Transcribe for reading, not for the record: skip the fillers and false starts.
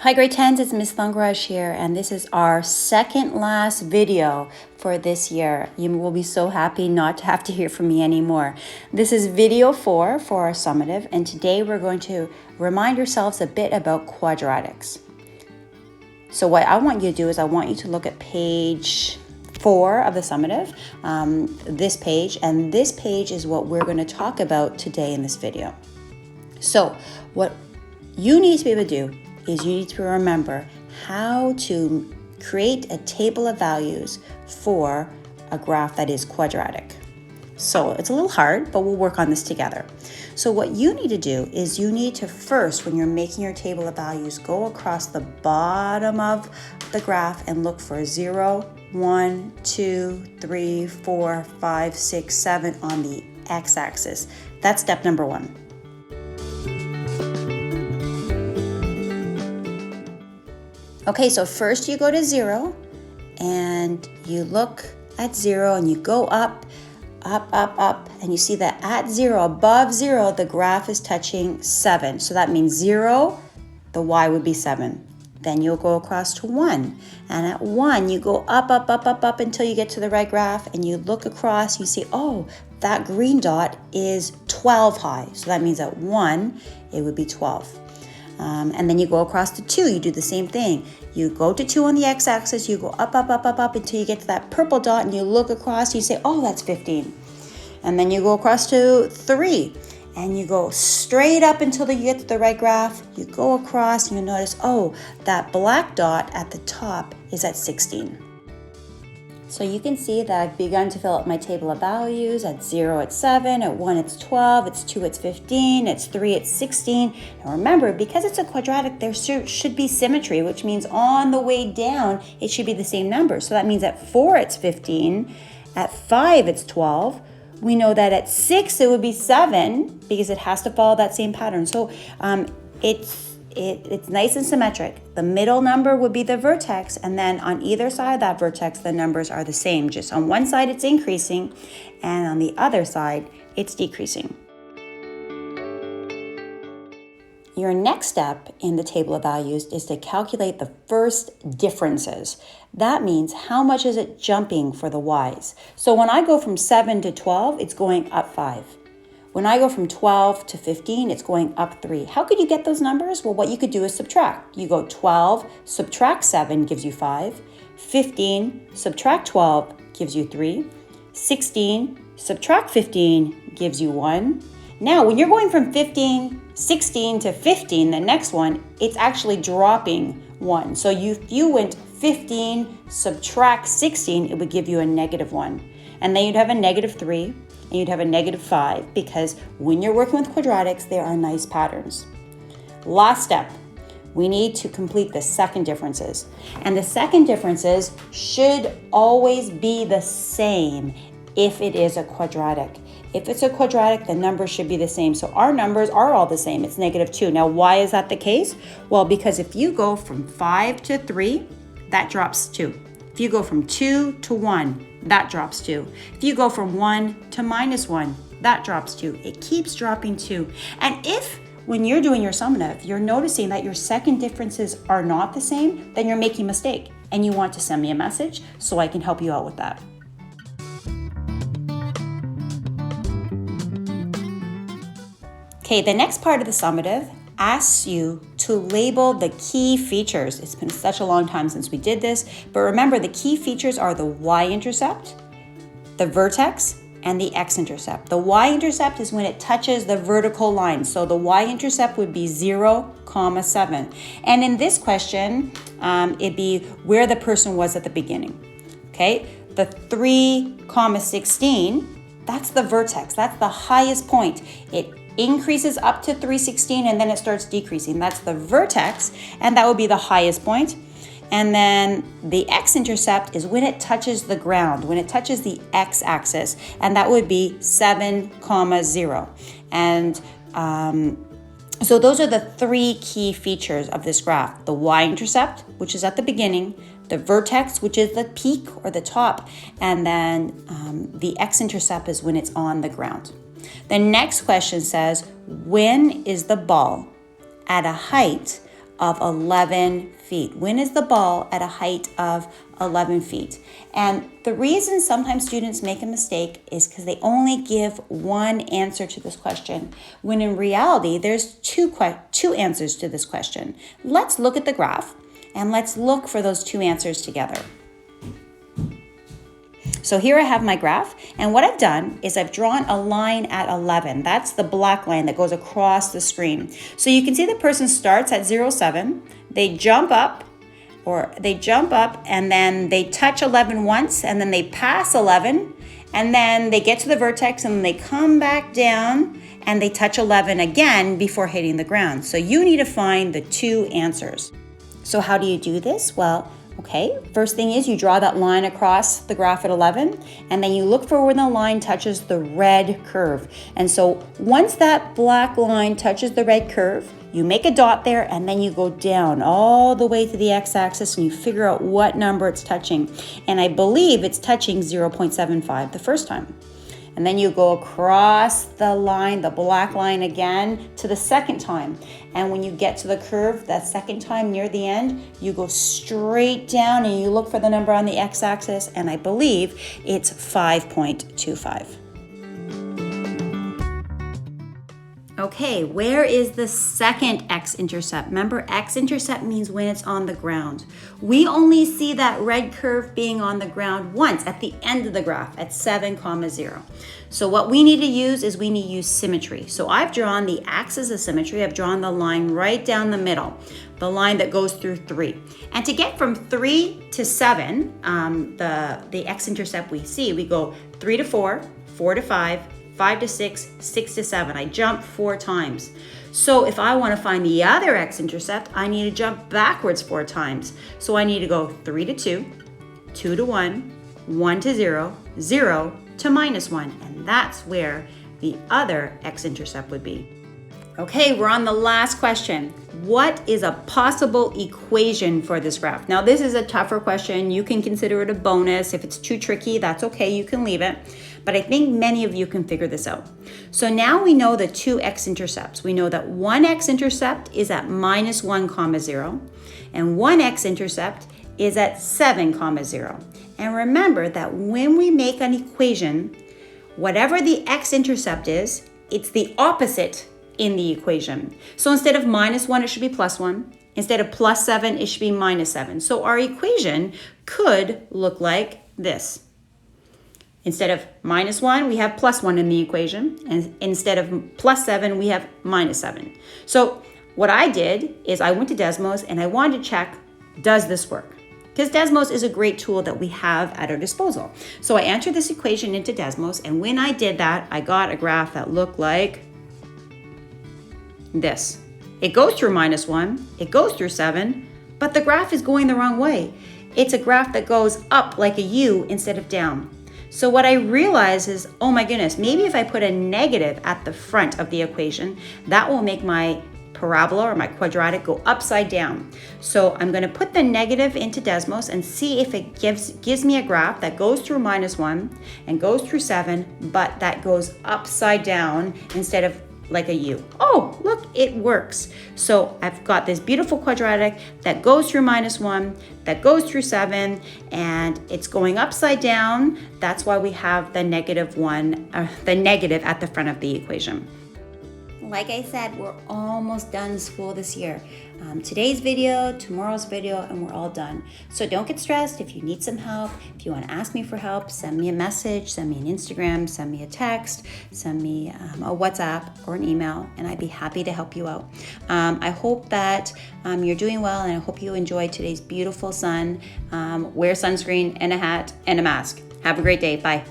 Hi grade 10s, it's Miss Thangraj here, and this is our second last video for this year. You will be so happy not to have to hear from me anymore. This is video 4 for our summative, and today we're going to remind ourselves a bit about quadratics. So what I want you to do is I want you to look at page 4 of the summative, this page, and this page is what we're going to talk about today in this video. So what you need to be able to do is you need to remember how to create a table of values for a graph that is quadratic. So it's a little hard, but we'll work on this together. So what you need to do is you need to first, when you're making your table of values, go across the bottom of the graph and look for 0, 1, 2, 3, 4, 5, 6, 7 on the x-axis. That's step number 1. Okay, so first you go to 0 and you look at 0 and you go up, and you see that at 0, above 0, the graph is touching 7. So that means 0, the y would be 7. Then you'll go across to 1, and at 1 you go up until you get to the right graph, and you look across, you see, oh, that green dot is 12 high. So that means at 1, it would be 12. And then you go across to 2, you do the same thing. You go to 2 on the x-axis, you go up until you get to that purple dot, and you look across, you say, oh, that's 15. And then you go across to 3, and you go straight up until you get to the right graph. You go across, and you notice, oh, that black dot at the top is at 16. So you can see that I've begun to fill up my table of values. At 0, it's 7, at 1, it's 12, it's 2, it's 15, it's 3, it's 16. And remember, because it's a quadratic, there should be symmetry, which means on the way down, it should be the same number. So that means at 4, it's 15, at 5, it's 12. We know that at 6, it would be 7, because it has to follow that same pattern. So it's nice and symmetric. The middle number would be the vertex, and then on either side of that vertex, the numbers are the same. Just on one side, it's increasing, and on the other side, it's decreasing. Your next step in the table of values is to calculate the first differences. That means how much is it jumping for the y's. So when I go from 7 to 12, it's going up 5. When I go from 12 to 15, it's going up 3. How could you get those numbers? Well, what you could do is subtract. You go 12, subtract 7 gives you 5. 15, subtract 12 gives you 3. 16, subtract 15 gives you 1. Now, when you're going from 16 to 15, the next one, it's actually dropping 1. So if you went 15, subtract 16, it would give you a -1. And then you'd have a -3. And you'd have a -5, because when you're working with quadratics, there are nice patterns. Last step, we need to complete the second differences. And the second differences should always be the same if it is a quadratic. If it's a quadratic, the numbers should be the same. So our numbers are all the same. It's -2. Now, why is that the case? Well, because if you go from 5 to 3, that drops 2. If you go from 2 to 1, that drops 2. If you go from 1 to -1, that drops 2. It keeps dropping 2. And if, when you're doing your summative, you're noticing that your second differences are not the same, then you're making a mistake. And you want to send me a message so I can help you out with that. Okay, the next part of the summative asks you to label the key features. It's been such a long time since we did this, but remember, the key features are the y-intercept, the vertex, and the x-intercept. The y-intercept is when it touches the vertical line. So the y-intercept would be 0, 7. And in this question, it'd be where the person was at the beginning. Okay, the 3, 16, that's the vertex. That's the highest point. It increases up to 316 and then it starts decreasing. That's the vertex, and that would be the highest point. And then the x-intercept is when it touches the ground, when it touches the x-axis, and that would be 7, 0. And so those are the 3 key features of this graph. The y-intercept, which is at the beginning, the vertex, which is the peak or the top, and then the x-intercept is when it's on the ground. The next question says, when is the ball at a height of 11 feet. When is the ball at a height of 11 feet? And the reason sometimes students make a mistake is because they only give one answer to this question, when in reality, there's two answers to this question. Let's look at the graph and let's look for those two answers together. So here I have my graph, and what I've done is I've drawn a line at 11. That's the black line that goes across the screen. So you can see the person starts at 0.7, they jump up, and then they touch 11 once, and then they pass 11, and then they get to the vertex, and then they come back down, and they touch 11 again before hitting the ground. So you need to find the two answers. So how do you do this? Well, okay, first thing is you draw that line across the graph at 11, and then you look for where the line touches the red curve. And so once that black line touches the red curve, you make a dot there, and then you go down all the way to the x-axis and you figure out what number it's touching. And I believe it's touching 0.75 the first time. And then you go across the line, the black line again, to the second time. And when you get to the curve, that second time near the end, you go straight down and you look for the number on the x-axis, and I believe it's 5.25. Okay, where is the second x-intercept? Remember, x-intercept means when it's on the ground. We only see that red curve being on the ground once at the end of the graph at 7,0. So what we need to use is we need to use symmetry. So I've drawn the axis of symmetry. I've drawn the line right down the middle, the line that goes through 3. And to get from 3 to 7, the x-intercept we see, we go 3 to 4, 4 to 5, 5 to 6, 6 to 7. I jump 4 times. So if I want to find the other x-intercept, I need to jump backwards 4 times. So I need to go 3 to 2, 2 to 1, 1 to 0, 0 to -1. And that's where the other x-intercept would be. Okay, we're on the last question. What is a possible equation for this graph? Now, this is a tougher question. You can consider it a bonus. If it's too tricky, that's okay. You can leave it. But I think many of you can figure this out. So now we know the two x-intercepts. We know that one x-intercept is at -1, 0, and one x-intercept is at 7, 0. And remember that when we make an equation, whatever the x-intercept is, it's the opposite in the equation. So instead of -1, it should be +1. Instead of +7, it should be -7. So our equation could look like this. Instead of -1, we have +1 in the equation. And instead of +7, we have -7. So what I did is I went to Desmos and I wanted to check, does this work? Because Desmos is a great tool that we have at our disposal. So I entered this equation into Desmos, and when I did that, I got a graph that looked like this. It goes through -1, it goes through 7, but the graph is going the wrong way. It's a graph that goes up like a U instead of down. So what I realized is, oh my goodness, maybe if I put a negative at the front of the equation, that will make my parabola or my quadratic go upside down. So I'm going to put the negative into Desmos and see if it gives me a graph that goes through -1 and goes through 7, but that goes upside down instead of like a U. Oh, look, it works. So I've got this beautiful quadratic that goes through -1, that goes through 7, and it's going upside down. That's why we have the -1, the negative at the front of the equation. Like I said, we're almost done school this year. Today's video, tomorrow's video, and we're all done. So don't get stressed. If you need some help, if you want to ask me for help, send me a message, send me an Instagram, send me a text, send me a WhatsApp or an email, and I'd be happy to help you out. I hope that you're doing well, and I hope you enjoyed today's beautiful sun. Wear sunscreen and a hat and a mask. Have a great day. Bye.